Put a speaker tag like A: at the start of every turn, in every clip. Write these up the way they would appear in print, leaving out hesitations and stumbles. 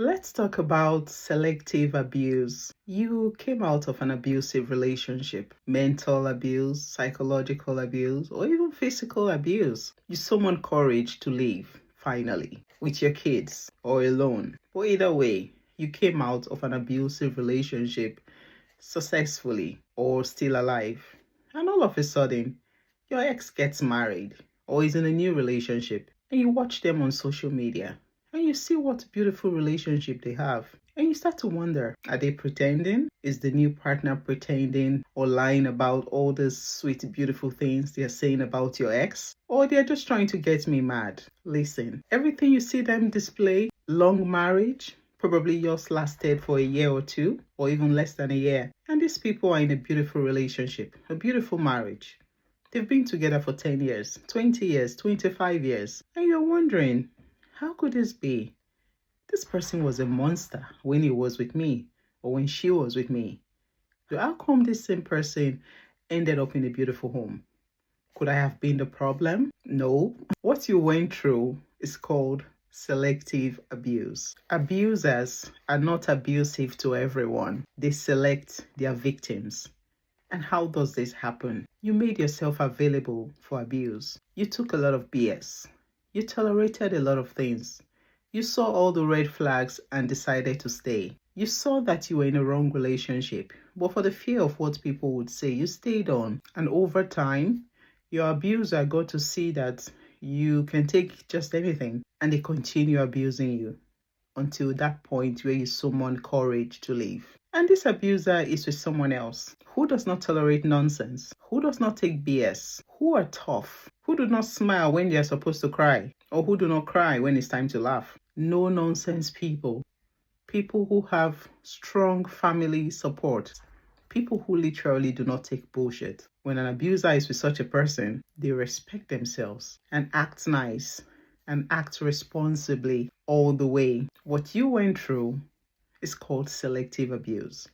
A: Let's talk about selective abuse. You came out of an abusive relationship, mental abuse, psychological abuse, or even physical abuse. You summoned courage to leave, finally, with your kids or alone. But either way, you came out of an abusive relationship successfully or still alive. And all of a sudden, your ex gets married or is in a new relationship, and you watch them on social media and you see what beautiful relationship they have. And you start to wonder, are they pretending? Is the new partner pretending or lying about all the sweet, beautiful things they're saying about your ex? Or they're just trying to get me mad? Listen, everything you see them display, long marriage, probably yours lasted for a year or two, or even less than a year. And these people are in a beautiful relationship, a beautiful marriage. They've been together for 10 years, 20 years, 25 years. And you're wondering, how could this be? This person was a monster when he was with me or when she was with me. So how come this same person ended up in a beautiful home? Could I have been the problem? No. What you went through is called selective abuse. Abusers are not abusive to everyone. They select their victims. And how does this happen? You made yourself available for abuse. You took a lot of BS. You tolerated a lot of things. You saw all the red flags and decided to stay. You saw that you were in a wrong relationship, but for the fear of what people would say, you stayed on. And over time, your abuser got to see that you can take just anything, and they continue abusing you until that point where you summon courage to leave. And this abuser is with someone else who does not tolerate nonsense, who does not take BS, who are tough, who do not smile when they are supposed to cry, or who do not cry when it's time to laugh. No nonsense people. People who have strong family support. People who literally do not take bullshit. When an abuser is with such a person, they respect themselves and act nice and act responsibly all the way. What you went through is called selective abuse.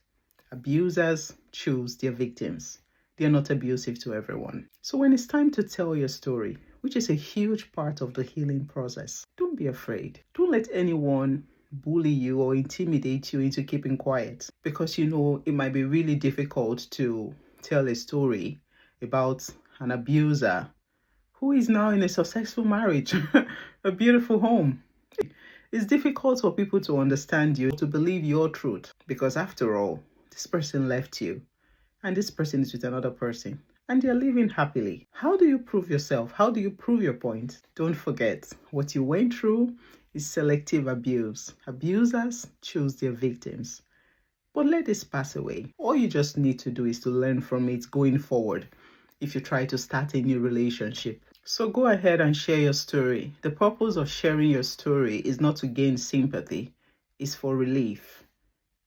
A: Abusers choose their victims. They are not abusive to everyone. So when it's time to tell your story, which is a huge part of the healing process, don't be afraid. Don't let anyone bully you or intimidate you into keeping quiet, because you know it might be really difficult to tell a story about an abuser who is now in a successful marriage, a beautiful home. It's difficult for people to understand you, to believe your truth, because after all, this person left you and this person is with another person and they're living happily. How do you prove yourself? How do you prove your point? Don't forget, what you went through is selective abuse. Abusers choose their victims. But let this pass away. All you just need to do is to learn from it going forward if you try to start a new relationship. So go ahead and share your story. The purpose of sharing your story is not to gain sympathy. It's for relief.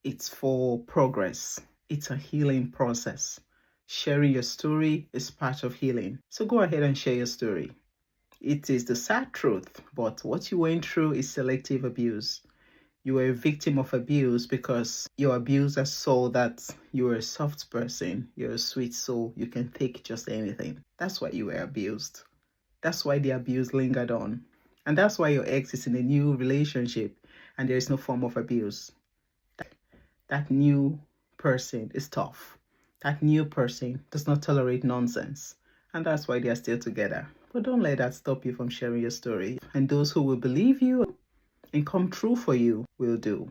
A: It's for progress. It's a healing process. Sharing your story is part of healing. So go ahead and share your story. It is the sad truth, but what you went through is selective abuse. You were a victim of abuse because your abuser saw that you were a soft person, you're a sweet soul, you can take just anything. That's why you were abused. That's why the abuse lingered on. And that's why your ex is in a new relationship and there is no form of abuse. That new person is tough. That new person does not tolerate nonsense. And that's why they are still together. But don't let that stop you from sharing your story. And those who will believe you and come true for you will do.